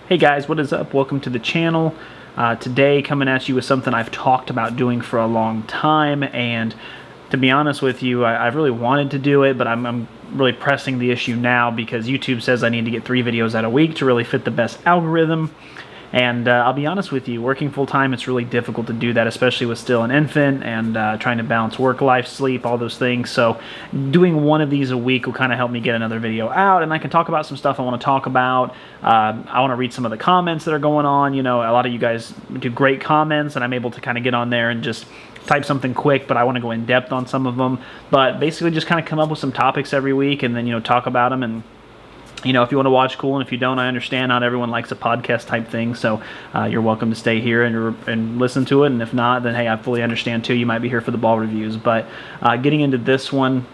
Hey guys, what is up? Welcome to the channel. Today coming at you with something I've talked about doing for a long time, and to be honest with you, I've really wanted to do it, but I'm really pressing the issue now because YouTube says I need to get 3 videos out a week to really fit the best algorithm. And I'll be honest with you, working full-time, it's really difficult to do that, especially with still an infant and trying to balance work, life, sleep, all those things. So doing one of these a week will kind of help me get another video out, and I can talk about some stuff I want to talk about. I want to read some of the comments that are going on. You know, a lot of you guys do great comments, and I'm able to kind of get on there and just type something quick, but I want to go in depth on some of them. But basically just kind of come up with some topics every week and then, you know, talk about them. And you know, if you want to watch, cool, and if you don't, I understand not everyone likes a podcast type thing, so you're welcome to stay here and listen to it, and if not, then hey, I fully understand too. You might be here for the ball reviews. But getting into this one,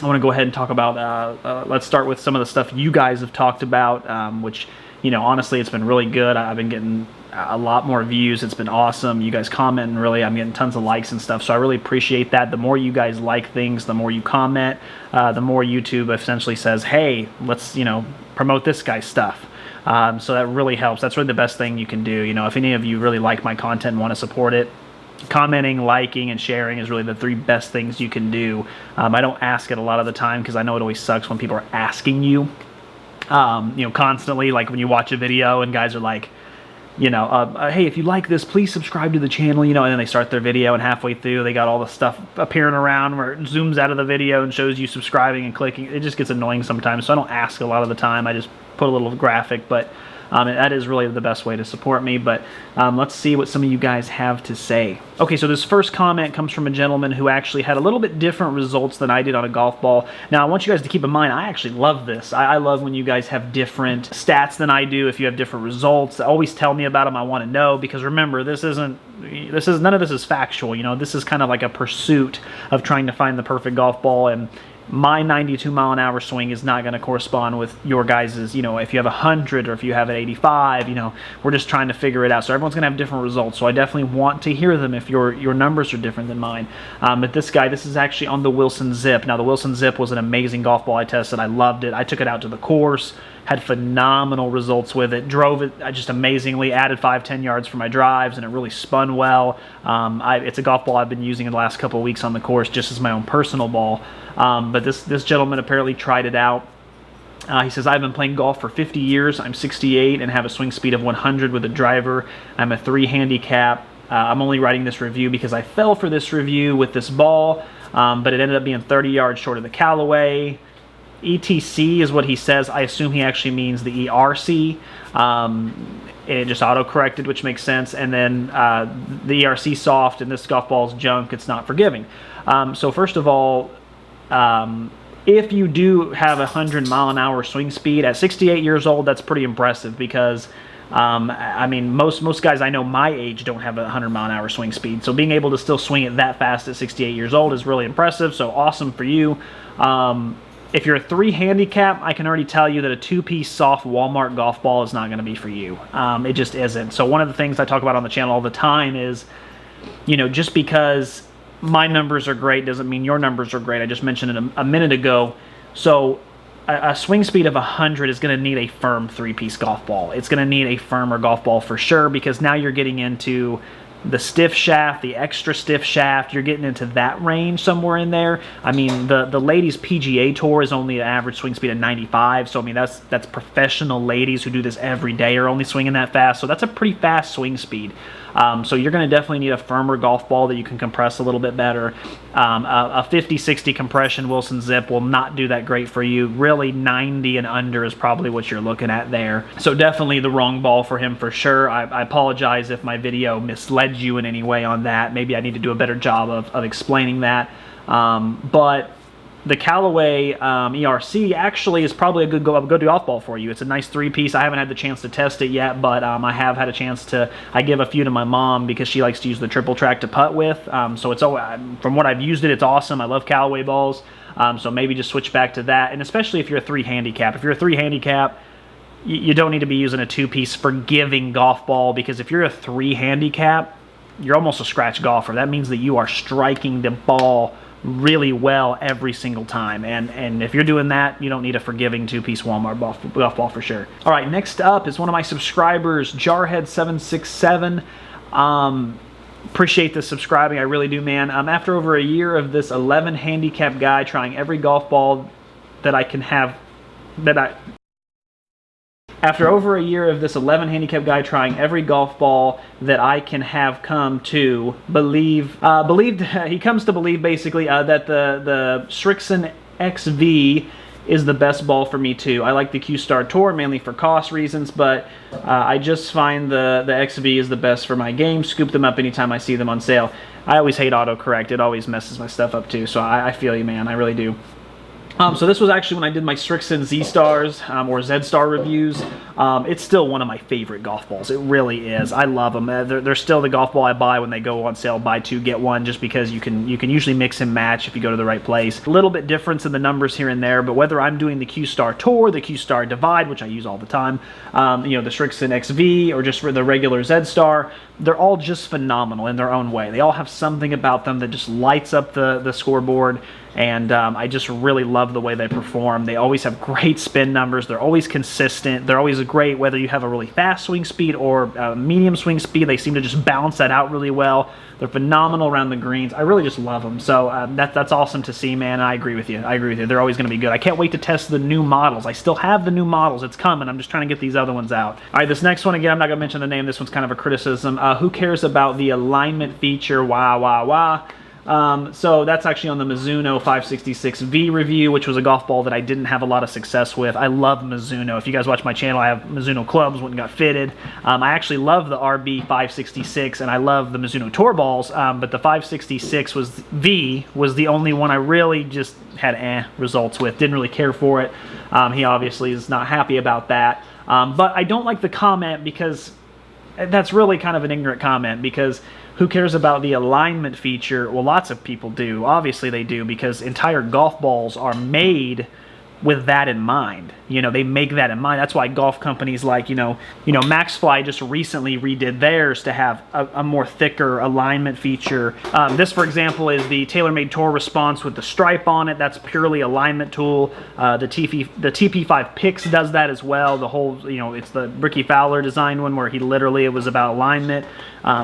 I want to go ahead and talk about, let's start with some of the stuff you guys have talked about, which, you know, honestly, it's been really good. I've been getting a lot more views. It's been awesome. You guys comment, and really I'm getting tons of likes and stuff, so I really appreciate that. The more you guys like things, the more you comment, the more YouTube essentially says, hey, let's, you know, promote this guy's stuff. So that really helps. That's really the best thing you can do. You know, if any of you really like my content and want to support it, commenting, liking, and sharing is really the 3 best things you can do. I don't ask it a lot of the time because I know it always sucks when people are asking you, you know, constantly, like when you watch a video and guys are like, you know, hey, if you like this, please subscribe to the channel, you know, and then they start their video and halfway through they got all the stuff appearing around where it zooms out of the video and shows you subscribing and clicking. It just gets annoying sometimes, so I don't ask a lot of the time. I just put a little graphic, but that is really the best way to support me. But let's see what some of you guys have to say. Okay, so this first comment comes from a gentleman who actually had a little bit different results than I did on a golf ball. Now, I want you guys to keep in mind, I actually love this. I love when you guys have different stats than I do. If you have different results, always tell me about them. I want to know, because remember, none of this is factual. You know, this is kind of like a pursuit of trying to find the perfect golf ball, and my 92 mile an hour swing is not going to correspond with your guys's. You know, if you have 100 or if you have an 85, you know, we're just trying to figure it out. So everyone's going to have different results. So I definitely want to hear them if your numbers are different than mine. But this guy, this is actually on the Wilson Zip. Now, the Wilson Zip was an amazing golf ball I tested. I loved it. I took it out to the course, had phenomenal results with it, drove it just amazingly, added 5-10 yards for my drives, and it really spun well. It's a golf ball I've been using in the last couple of weeks on the course just as my own personal ball. But this gentleman apparently tried it out. He says, I've been playing golf for 50 years. I'm 68 and have a swing speed of 100 with a driver. I'm a 3 handicap. I'm only writing this review because I fell for this review with this ball, but it ended up being 30 yards short of the Callaway. ETC is what he says. I assume he actually means the ERC. It just auto-corrected, which makes sense. And then the ERC soft, and this golf ball's junk. It's not forgiving. So first of all, if you do have a 100 mile an hour swing speed at 68 years old, that's pretty impressive, because I mean, most guys I know my age don't have a 100 mile an hour swing speed. So being able to still swing it that fast at 68 years old is really impressive. So awesome for you. If you're a 3 handicap, I can already tell you that a 2-piece soft Walmart golf ball is not going to be for you. It just isn't. So one of the things I talk about on the channel all the time is, you know, just because my numbers are great doesn't mean your numbers are great. I just mentioned it a minute ago. So a swing speed of 100 is going to need a firm 3-piece golf ball. It's going to need a firmer golf ball for sure, because now you're getting into the stiff shaft, the extra stiff shaft. You're getting into that range somewhere in there. I mean, the ladies PGA Tour is only an average swing speed of 95. So I mean, that's professional ladies who do this every day are only swinging that fast. So that's a pretty fast swing speed. So you're going to definitely need a firmer golf ball that you can compress a little bit better. A 50-60 compression Wilson Zip will not do that great for you. Really, 90 and under is probably what you're looking at there. So definitely the wrong ball for him for sure. I apologize if my video misled you in any way on that. Maybe I need to do a better job of explaining that. But the Callaway ERC actually is probably a good golf ball for you. It's a nice 3-piece. I haven't had the chance to test it yet, but I have had a chance to. I give a few to my mom because she likes to use the triple track to putt with. So it's from what I've used it, it's awesome. I love Callaway balls. So maybe just switch back to that. And especially if you're a 3 handicap. If you're a 3 handicap, you don't need to be using a 2-piece forgiving golf ball, because if you're a 3 handicap, you're almost a scratch golfer. That means that you are striking the ball really well every single time. And if you're doing that, you don't need a forgiving 2-piece Walmart golf ball for sure. All right, next up is one of my subscribers, Jarhead767. Appreciate the subscribing, I really do, man. After over a year of this 11 handicap guy trying every golf ball that I can have, After over a year of this 11 handicap guy trying every golf ball that I can have come to believe, he comes to believe basically that the Srixon XV is the best ball for me too. I like the Q-Star Tour mainly for cost reasons, but I just find the XV is the best for my game. Scoop them up anytime I see them on sale. I always hate autocorrect. It always messes my stuff up too, so I feel you, man. I really do. So this was actually when I did my Srixon Z-Stars or Z-Star reviews. It's still one of my favorite golf balls. It really is. I love them. They're still the golf ball I buy when they go on sale. Buy two, get one, just because you can usually mix and match if you go to the right place. A little bit difference in the numbers here and there, but whether I'm doing the Q-Star Tour, the Q-Star Divide, which I use all the time, you know, the Srixon XV, or just for the regular Z-Star, they're all just phenomenal in their own way. They all have something about them that just lights up the scoreboard. And I just really love the way they perform. They always have great spin numbers. They're always consistent. They're always great whether you have a really fast swing speed or medium swing speed. They seem to just balance that out really well. They're phenomenal around the greens. I really just love them. So that's awesome to see, man. I agree with you. I agree with you. They're always going to be good. I can't wait to test the new models. I still have the new models. It's coming. I'm just trying to get these other ones out. All right, this next one, again, I'm not going to mention the name. This one's kind of a criticism. Who cares about the alignment feature? Wah, wah, wah. So that's actually on the Mizuno 566V review, which was a golf ball that I didn't have a lot of success with. I love Mizuno. If you guys watch my channel, I have Mizuno clubs, went and got fitted. I actually love the RB 566, and I love the Mizuno tour balls, but the 566 was the only one I really just had results with. Didn't really care for it. He obviously is not happy about that. But I don't like the comment, because that's really kind of an ignorant comment, because who cares about the alignment feature? Well, lots of people do. Obviously they do, because entire golf balls are made with that in mind. You know, they make that in mind. That's why golf companies like, you know, Maxfly just recently redid theirs to have a more thicker alignment feature. This, for example, is the TaylorMade Tour Response with the stripe on it. That's purely alignment tool. The TP5 Pix does that as well. The whole, you know, it's the Ricky Fowler designed one where it was about alignment.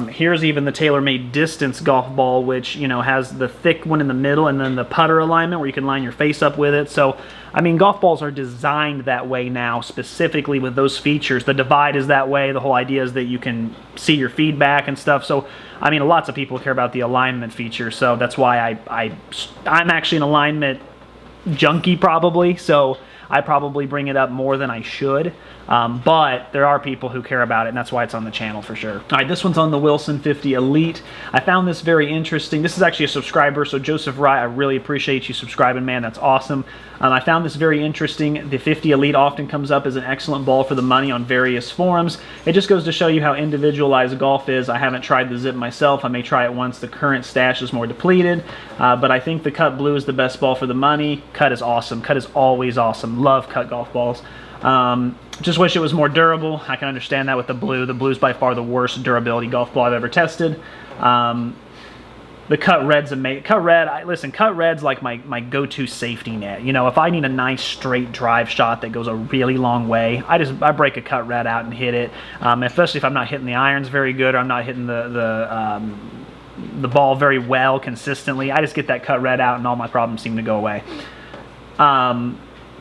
Here's even the TaylorMade Distance golf ball, which, you know, has the thick one in the middle and then the putter alignment where you can line your face up with it. So, I mean, golf balls are designed that way now, specifically with those features. The Divide is that way. The whole idea is that you can see your feedback and stuff. So, I mean, lots of people care about the alignment feature. So that's why I'm actually an alignment junkie probably. So I probably bring it up more than I should. But there are people who care about it, and that's why it's on the channel for sure. All right, this one's on the Wilson 50 Elite. I found this very interesting. This is actually a subscriber, so Joseph Wright, I really appreciate you subscribing, man. That's awesome. I found this very interesting. The 50 Elite often comes up as an excellent ball for the money on various forums. It just goes to show you how individualized golf is. I haven't tried the Zip myself. I may try it once the current stash is more depleted, but I think the Cut Blue is the best ball for the money. Cut is awesome. Cut is always awesome. Love Cut golf balls. Just wish it was more durable. I can understand that with the blue. The blue's by far the worst durability golf ball I've ever tested. The Cut Red's amazing. Cut Red's like my go-to safety net. You know, if I need a nice straight drive shot that goes a really long way, I break a Cut Red out and hit it. Especially if I'm not hitting the irons very good, or I'm not hitting the ball very well consistently. I just get that Cut Red out and all my problems seem to go away.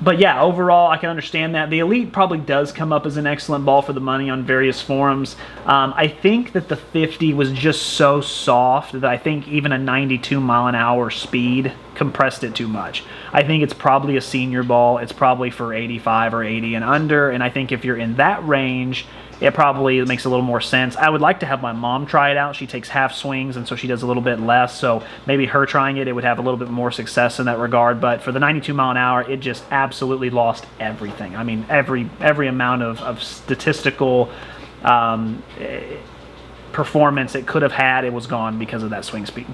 But yeah, overall, I can understand that. The Elite probably does come up as an excellent ball for the money on various forums. I think that the 50 was just so soft that I think even a 92 mile an hour speed compressed it too much. I think it's probably a senior ball. It's probably for 85 or 80 and under, and I think if you're in that range, it probably makes a little more sense. I would like to have my mom try it out. She takes half swings, and so she does a little bit less, so maybe her trying it would have a little bit more success in that regard. But for the 92 mile an hour, it just absolutely lost everything. I mean, every amount of statistical performance it could have had, it was gone because of that swing speed.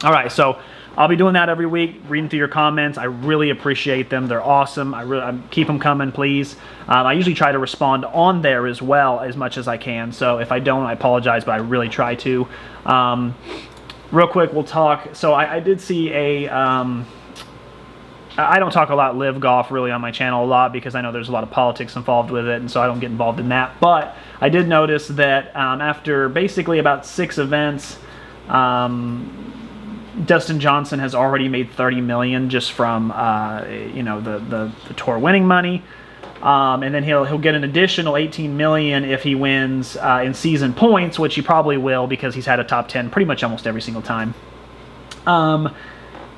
All right, so I'll be doing that every week, reading through your comments. I really appreciate them. They're awesome. I keep them coming, please. I usually try to respond on there as well as much as I can. So if I don't, I apologize, but I really try to. real quick, we'll talk. So I did see a. I don't talk a lot Liv Golf really on my channel a lot because I know there's a lot of politics involved with it, and so I don't get involved in that. But I did notice that after basically about 6 events, Dustin Johnson has already made $30 million just from the tour winning money, and then he'll get an additional $18 million if he wins in season points, which he probably will because he's had a top 10 pretty much almost every single time.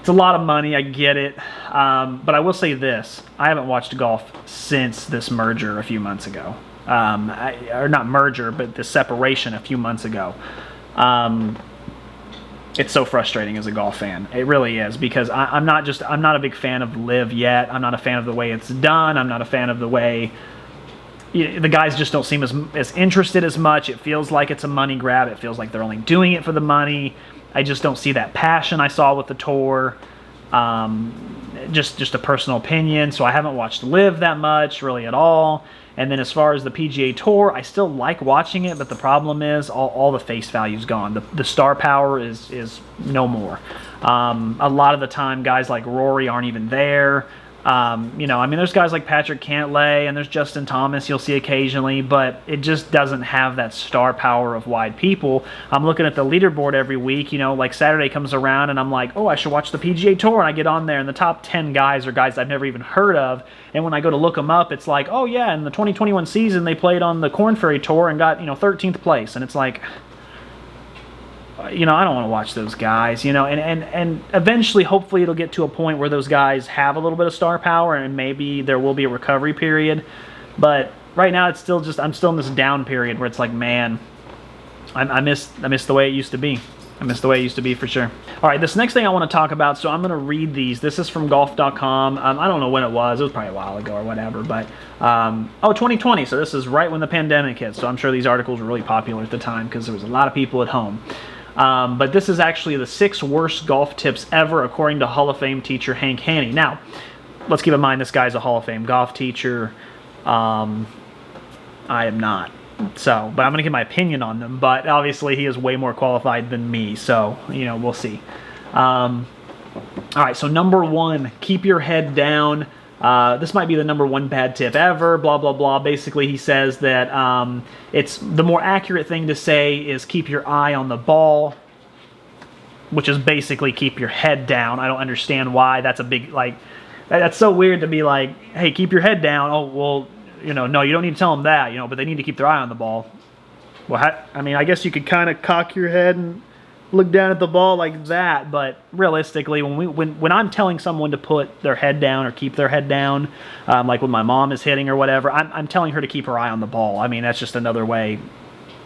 It's a lot of money, I get it, but I will say this: I haven't watched golf since this merger a few months ago, or not merger, but the separation a few months ago. It's so frustrating as a golf fan. It really is, because I'm not a big fan of Liv yet. I'm not a fan of the way it's done. I'm not a fan of the way the guys just don't seem as interested as much. It feels like it's a money grab. It feels like they're only doing it for the money. I just don't see that passion I saw with the tour. Just a personal opinion. So I haven't watched Liv that much, really at all. And then as far as the PGA Tour, I still like watching it, but the problem is all the face value's gone. The star power is no more. A lot of the time, guys like Rory aren't even there. There's guys like Patrick Cantlay and there's Justin Thomas you'll see occasionally, but it just doesn't have that star power of wide people. I'm looking at the leaderboard every week, like Saturday comes around and I'm like, oh, I should watch the PGA Tour, and I get on there and the top 10 guys are guys I've never even heard of, and when I go to look them up, it's like, oh yeah, in the 2021 season they played on the Korn Ferry Tour and got 13th place, and it's like, I don't want to watch those guys, and eventually, hopefully, it'll get to a point where those guys have a little bit of star power, and maybe there will be a recovery period. But right now, it's still I'm still in this down period where it's like, man, I miss the way it used to be. I miss the way it used to be for sure. All right, this next thing I want to talk about, so I'm going to read these. This is from golf.com. I don't know when it was. It was probably a while ago or whatever, but 2020. So this is right when the pandemic hit. So I'm sure these articles were really popular at the time because there was a lot of people at home. But this is actually the 6 worst golf tips ever, according to Hall of Fame teacher Hank Haney. Now, let's keep in mind this guy's a Hall of Fame golf teacher. I am not. So, but I'm going to give my opinion on them. But obviously, he is way more qualified than me. So, we'll see. All right, so number 1, keep your head down. This might be the number 1 bad tip ever, blah, blah, blah. Basically, he says that it's the more accurate thing to say is keep your eye on the ball, which is basically keep your head down. I don't understand why that's a big, that's so weird to be like, hey, keep your head down. Oh, well, no, you don't need to tell them that, but they need to keep their eye on the ball. Well, I guess you could kind of cock your head and look down at the ball like that, but realistically, when I'm telling someone to put their head down or keep their head down, like when my mom is hitting or whatever, I'm telling her to keep her eye on the ball. That's just another way,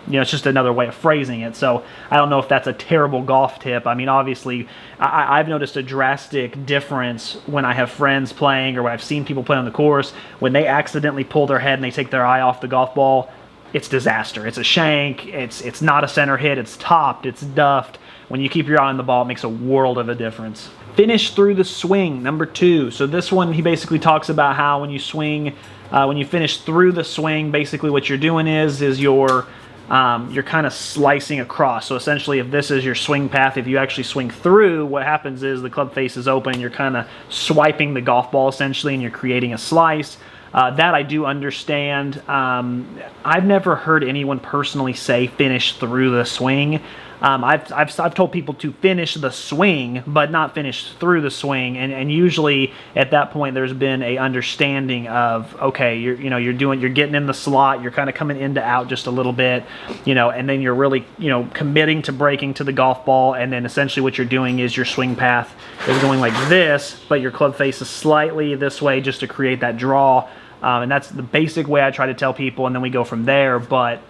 it's just another way of phrasing it. So I don't know if that's a terrible golf tip. Obviously, I've noticed a drastic difference when I have friends playing or when I've seen people play on the course. When they accidentally pull their head and they take their eye off the golf ball, it's disaster. It's a shank. It's not a center hit. It's topped. It's duffed. When you keep your eye on the ball, it makes a world of a difference. Finish through the swing, number 2. So this one, he basically talks about how when you swing, when you finish through the swing, basically what you're doing is you're kind of slicing across. So essentially, if this is your swing path, if you actually swing through, what happens is the club face is open and you're kind of swiping the golf ball essentially, and you're creating a slice. That I do understand. I've never heard anyone personally say finish through the swing. I've told people to finish the swing, but not finish through the swing. And usually at that point there's been a understanding of, okay, you're getting in the slot, you're kind of coming in to out just a little bit, and then you're really committing to breaking to the golf ball, and then essentially what you're doing is your swing path is going like this, but your club face is slightly this way just to create that draw. And that's the basic way I try to tell people, and then we go from there. But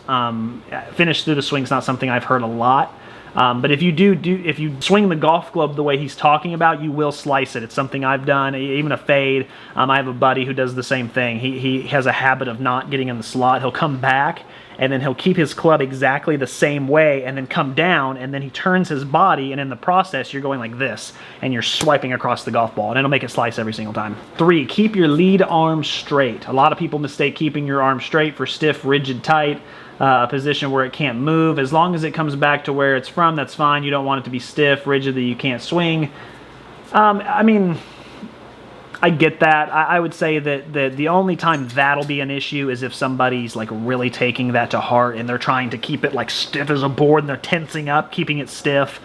finish through the swing is not something I've heard a lot. But if you swing the golf club the way he's talking about, you will slice it. It's something I've done, even a fade. I have a buddy who does the same thing. He has a habit of not getting in the slot. He'll come back, and then he'll keep his club exactly the same way, and then come down, and then he turns his body, and in the process, you're going like this, and you're swiping across the golf ball, and it'll make it slice every single time. 3, keep your lead arm straight. A lot of people mistake keeping your arm straight for stiff, rigid, tight, a position where it can't move. As long as it comes back to where it's from from, that's fine. You don't want it to be stiff, rigid, that you can't swing. I mean, I get that. I would say that the only time that'll be an issue is if somebody's like really taking that to heart and they're trying to keep it like stiff as a board and they're tensing up, keeping it stiff.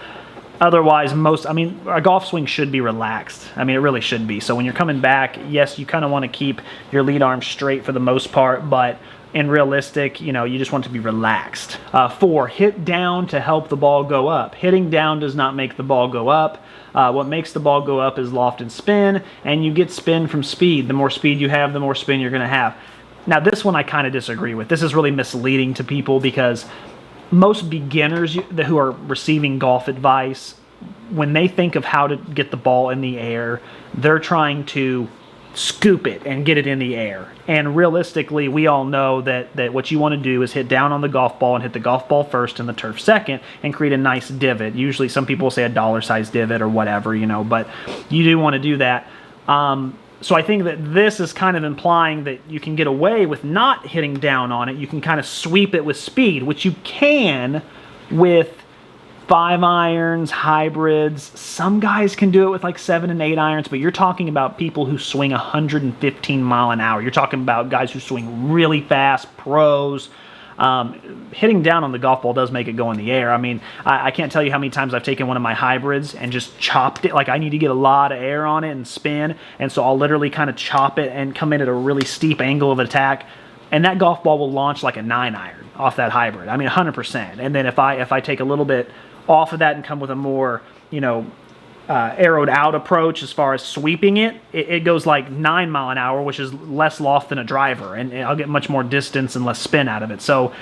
Otherwise, a golf swing should be relaxed. I mean, it really should be. So when you're coming back, yes, you kind of want to keep your lead arm straight for the most part, but in realistic, you just want it to be relaxed. 4, hit down to help the ball go up. Hitting down does not make the ball go up. What makes the ball go up is loft and spin, and you get spin from speed. The more speed you have, the more spin you're going to have. Now, this one I kind of disagree with. This is really misleading to people because most beginners who are receiving golf advice, when they think of how to get the ball in the air, they're trying to scoop it and get it in the air. And realistically, we all know that what you want to do is hit down on the golf ball and hit the golf ball first and the turf second and create a nice divot. Usually some people say a dollar-sized divot or whatever, but you do want to do that. So I think that this is kind of implying that you can get away with not hitting down on it. You can kind of sweep it with speed, which you can with 5-irons, hybrids. Some guys can do it with like 7 and 8 irons, but you're talking about people who swing 115 mile an hour. You're talking about guys who swing really fast, pros. Hitting down on the golf ball does make it go in the air. I mean, I can't tell you how many times I've taken one of my hybrids and just chopped it. Like, I need to get a lot of air on it and spin, and so I'll literally kind of chop it and come in at a really steep angle of attack, and that golf ball will launch like a 9-iron off that hybrid. I mean, 100%. And then if I take a little bit off of that and come with a more, arrowed out approach as far as sweeping it goes like 9 mile an hour, which is less loft than a driver, and I'll get much more distance and less spin out of it. So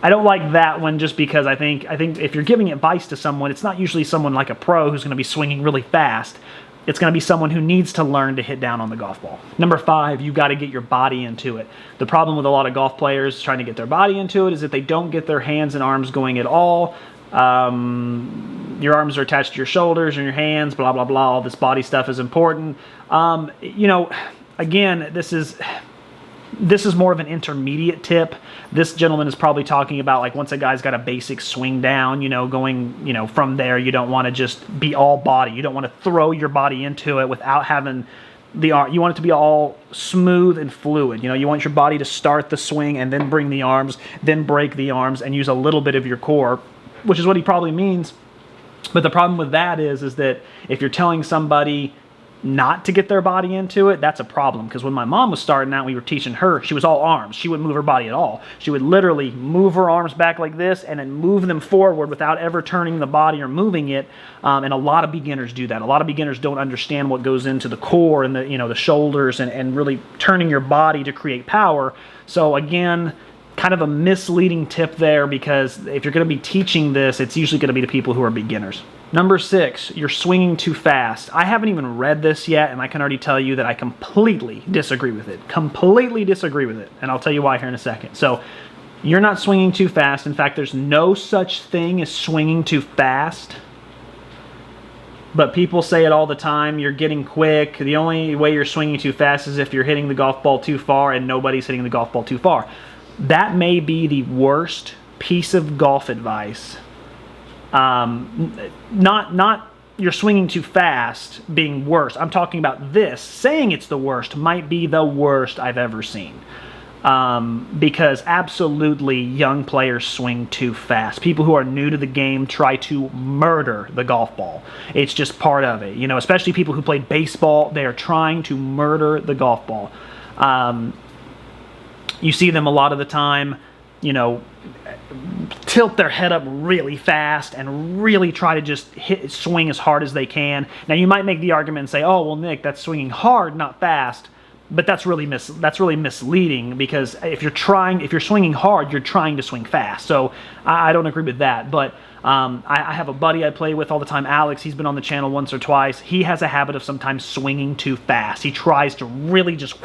I don't like that one just because I think if you're giving advice to someone, it's not usually someone like a pro who's going to be swinging really fast. It's going to be someone who needs to learn to hit down on the golf ball. Number 5, you got to get your body into it. The problem with a lot of golf players trying to get their body into it is that they don't get their hands and arms going at all. Your arms are attached to your shoulders and your hands, blah, blah, blah. All this body stuff is important. Again, this is more of an intermediate tip. This gentleman is probably talking about like once a guy's got a basic swing down, going, from there, you don't want to just be all body. You don't want to throw your body into it without having the arm. You want it to be all smooth and fluid. You want your body to start the swing and then bring the arms, then break the arms and use a little bit of your core, which is what he probably means. But the problem with that is that if you're telling somebody not to get their body into it, that's a problem. Because when my mom was starting out, we were teaching her, she was all arms. She wouldn't move her body at all. She would literally move her arms back like this and then move them forward without ever turning the body or moving it. And a lot of beginners do that. A lot of beginners don't understand what goes into the core and the shoulders and really turning your body to create power. So again, kind of a misleading tip there, because if you're going to be teaching this, it's usually going to be to people who are beginners. Number 6, you're swinging too fast. I haven't even read this yet, and I can already tell you that I completely disagree with it. Completely disagree with it, and I'll tell you why here in a second. So, you're not swinging too fast. In fact, there's no such thing as swinging too fast. But people say it all the time, you're getting quick. The only way you're swinging too fast is if you're hitting the golf ball too far and nobody's hitting the golf ball too far. That may be the worst piece of golf advice. Not you're swinging too fast being worse. I'm talking about this. Saying it's the worst might be the worst I've ever seen. Because absolutely young players swing too fast. People who are new to the game try to murder the golf ball. It's just part of it. Especially people who played baseball, they are trying to murder the golf ball. You see them a lot of the time, tilt their head up really fast and really try to just swing as hard as they can. Now, you might make the argument and say, oh, well, Nick, that's swinging hard, not fast. But that's really misleading, because if you're swinging hard, you're trying to swing fast. So I don't agree with that. But I have a buddy I play with all the time, Alex. He's been on the channel once or twice. He has a habit of sometimes swinging too fast. He tries to really just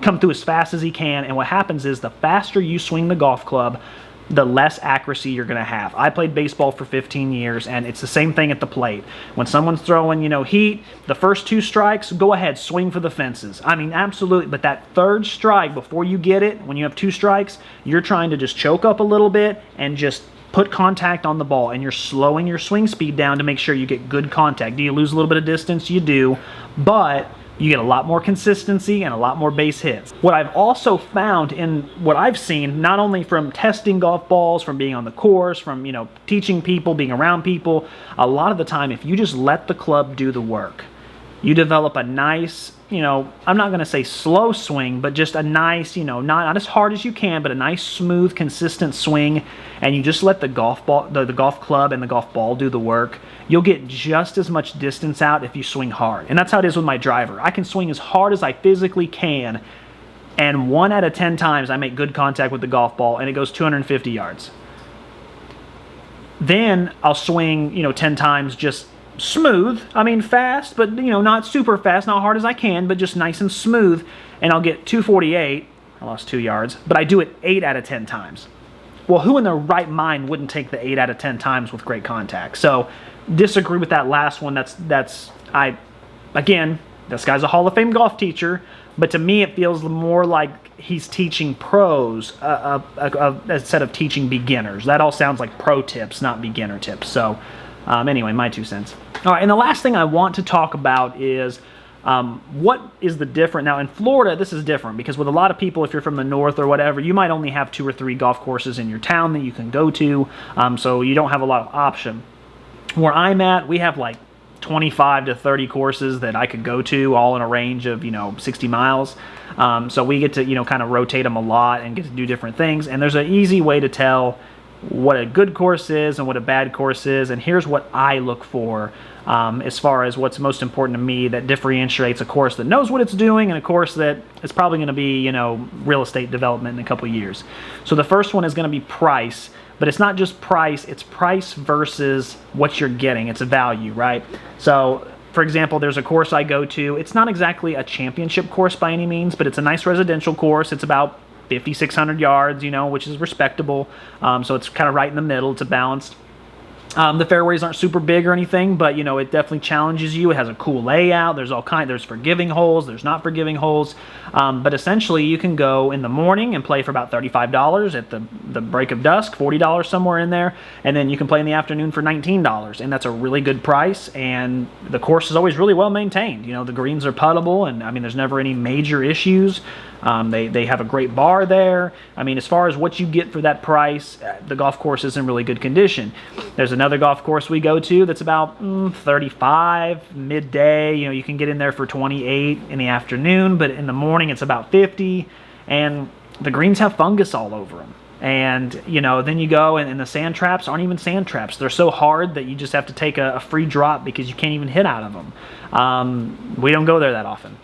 come through as fast as he can. And what happens is the faster you swing the golf club, the less accuracy you're going to have. I played baseball for 15 years, and it's the same thing at the plate. When someone's throwing, heat, the first 2 strikes, go ahead, swing for the fences. I mean, absolutely. But that 3rd strike, before you get it, when you have 2 strikes, you're trying to just choke up a little bit and just put contact on the ball and you're slowing your swing speed down to make sure you get good contact. Do you lose a little bit of distance? You do, but you get a lot more consistency and a lot more base hits. What I've also found in what I've seen, not only from testing golf balls, from being on the course, from, you know, teaching people, being around people, a lot of the time, if you just let the club do the work, you develop a nice, you know, I'm not going to say slow swing, but just a nice, you know, not as hard as you can, but a nice, smooth, consistent swing, and you just let the golf ball, the golf club and the golf ball do the work, you'll get just as much distance out if you swing hard. And that's how it is with my driver. I can swing as hard as I physically can, and 1 out of 10 times I make good contact with the golf ball, and it goes 250 yards. Then I'll swing, you know, 10 times just smooth, I mean fast, but you know, not super fast, not hard as I can, but just nice and smooth, and I'll get 248. I lost 2 yards, but I do it 8 out of 10 times. Well, who in their right mind wouldn't take the 8 out of 10 times with great contact? So disagree with that last one. Again, this guy's a Hall of Fame golf teacher, but to me it feels more like he's teaching pros instead of teaching beginners. That all sounds like pro tips, not beginner tips. So anyway, my 2 cents. All right, and the last thing I want to talk about is what is the difference. Now in Florida, this is different because with a lot of people, if you're from the north or whatever, you might only have 2 or 3 golf courses in your town that you can go to, so you don't have a lot of option. Where I'm at, we have like 25 to 30 courses that I could go to, all in a range of, you know, 60 miles. So we get to, you know, kind of rotate them a lot and get to do different things. And there's an easy way to tell what a good course is and what a bad course is. And here's what I look for as far as what's most important to me that differentiates a course that knows what it's doing and a course that is probably going to be, you know, real estate development in a couple of years. So the first one is going to be price. But it's not just price, it's price versus what you're getting. It's a value, right? So, for example, there's a course I go to. It's not exactly a championship course by any means, but it's a nice residential course. It's about 5,600 yards, you know, which is respectable. So it's kind of right in the middle. It's a balanced. The fairways aren't super big or anything, but you know, it definitely challenges you. It has a cool layout. There's forgiving holes. There's not forgiving holes. But essentially, you can go in the morning and play for about $35 at the break of dusk, $40 somewhere in there, and then you can play in the afternoon for $19, and that's a really good price. And the course is always really well maintained. You know, the greens are puttable, and I mean, there's never any major issues. They have a great bar there. I mean, as far as what you get for that price, the golf course is in really good condition. There's another golf course we go to that's about 35 midday. You know, you can get in there for 28 in the afternoon, but in the morning it's about 50, and the greens have fungus all over them. And you know, then you go and the sand traps aren't even sand traps. They're so hard that you just have to take a free drop because you can't even hit out of them. We don't go there that often.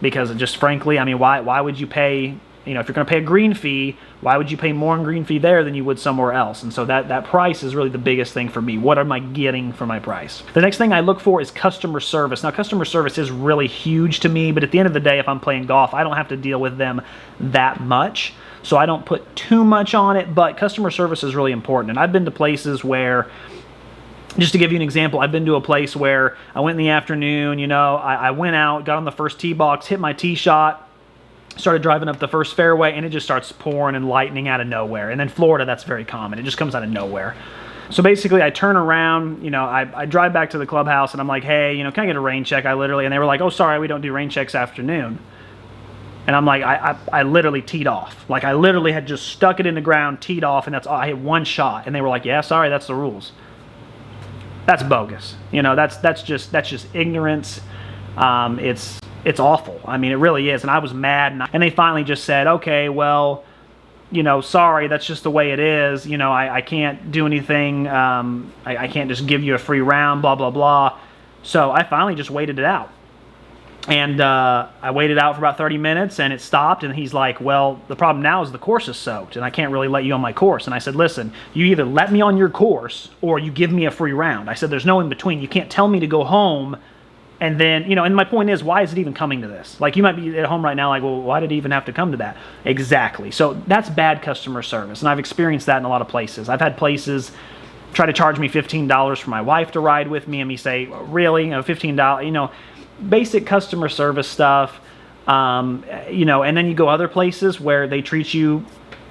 Because it just frankly, I mean, why would you pay, you know, if you're going to pay a green fee, why would you pay more in green fee there than you would somewhere else? And so that price is really the biggest thing for me. What am I getting for my price? The next thing I look for is customer service. Now, customer service is really huge to me, but at the end of the day, if I'm playing golf, I don't have to deal with them that much. So I don't put too much on it, but customer service is really important. And I've been to places where, just to give you an example, I've been to a place where I went in the afternoon, you know, I went out, got on the first tee box, hit my tee shot, started driving up the first fairway, and it just starts pouring and lightning out of nowhere. And in Florida, that's very common. It just comes out of nowhere. So basically, I turn around, you know, I drive back to the clubhouse, and I'm like, hey, you know, can I get a rain check? And they were like, oh, sorry, we don't do rain checks afternoon. And I'm like, I literally teed off. Like, I literally had just stuck it in the ground, teed off, and that's all. I hit one shot. And they were like, yeah, sorry, that's the rules. That's bogus. You know, that's just ignorance. It's awful. I mean, it really is. And I was mad, and they finally just said, okay, well, you know, sorry, that's just the way it is. You know, I can't do anything. I can't just give you a free round, blah, blah, blah. So I finally just waited it out. And I waited out for about 30 minutes, and it stopped, and he's like, well, the problem now is the course is soaked, and I can't really let you on my course. And I said, listen, you either let me on your course or you give me a free round. I said, there's no in between. You can't tell me to go home, and then, you know, and my point is, why is it even coming to this? Like, you might be at home right now like, well, why did it even have to come to that? Exactly. So that's bad customer service, and I've experienced that in a lot of places. I've had places try to charge me $15 for my wife to ride with me, and me say, really? You know, $15, you know, basic customer service stuff, you know, and then you go other places where they treat you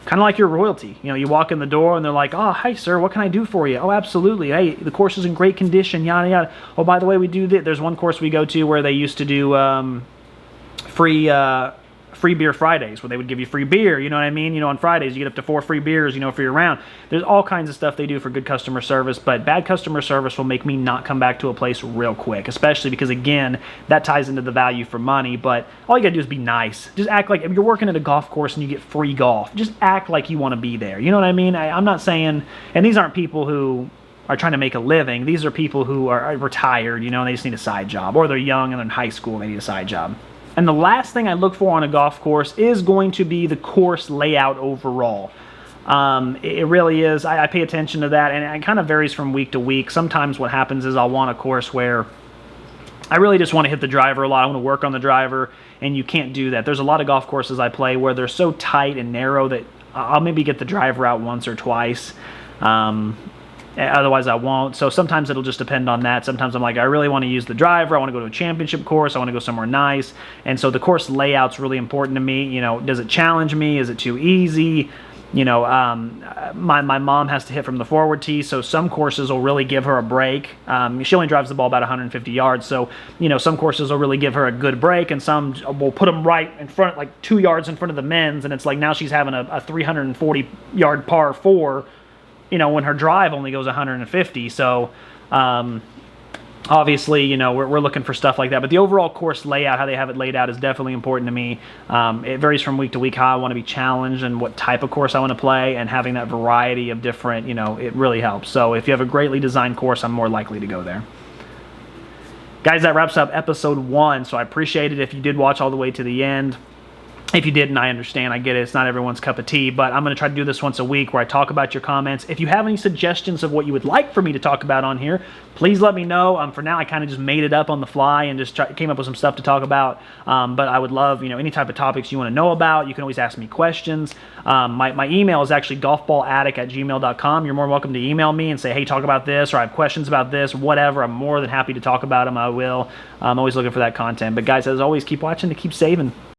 kind of like your royalty. You know, you walk in the door and they're like, oh, hi, sir, what can I do for you? Oh, absolutely. Hey, the course is in great condition, yada, yada. Oh, by the way, we do this. There's one course we go to where they used to do free beer Fridays, where they would give you free beer, you know what I mean? You know, on Fridays, you get up to 4 free beers, you know, for your round. There's all kinds of stuff they do for good customer service, but bad customer service will make me not come back to a place real quick, especially because, again, that ties into the value for money, but all you gotta do is be nice. Just act like, if you're working at a golf course and you get free golf, just act like you want to be there. You know what I mean? I'm not saying, and these aren't people who are trying to make a living. These are people who are retired, you know, and they just need a side job, or they're young and they're in high school and they need a side job. And the last thing I look for on a golf course is going to be the course layout overall. It really is. I pay attention to that, and it kind of varies from week to week. Sometimes what happens is I'll want a course where I really just want to hit the driver a lot. I want to work on the driver, and you can't do that. There's a lot of golf courses I play where they're so tight and narrow that I'll maybe get the driver out once or twice. Otherwise I won't. So sometimes it'll just depend on that. Sometimes I'm like, I really want to use the driver. I want to go to a championship course. I want to go somewhere nice. And so the course layout's really important to me. You know, does it challenge me? Is it too easy? You know, my mom has to hit from the forward tee, so some courses will really give her a break. She only drives the ball about 150 yards, so, you know, some courses will really give her a good break, and some will put them right in front, like 2 yards in front of the men's, and it's like now she's having a 340-yard par 4, you know, when her drive only goes 150. So obviously, you know, we're looking for stuff like that. But the overall course layout, how they have it laid out, is definitely important to me. It varies from week to week how I want to be challenged and what type of course I want to play, and having that variety of different, you know, it really helps. So if you have a greatly designed course, I'm more likely to go there. Guys, that wraps up episode 1. So I appreciate it if you did watch all the way to the end. If you didn't, I understand. I get it. It's not everyone's cup of tea, but I'm going to try to do this once a week where I talk about your comments. If you have any suggestions of what you would like for me to talk about on here, please let me know. For now, I kind of just made it up on the fly and just came up with some stuff to talk about. But I would love, you know, any type of topics you want to know about. You can always ask me questions. My email is actually golfballaddict@gmail.com. You're more welcome to email me and say, hey, talk about this, or I have questions about this, whatever. I'm more than happy to talk about them. I will. I'm always looking for that content. But guys, as always, keep watching to keep saving.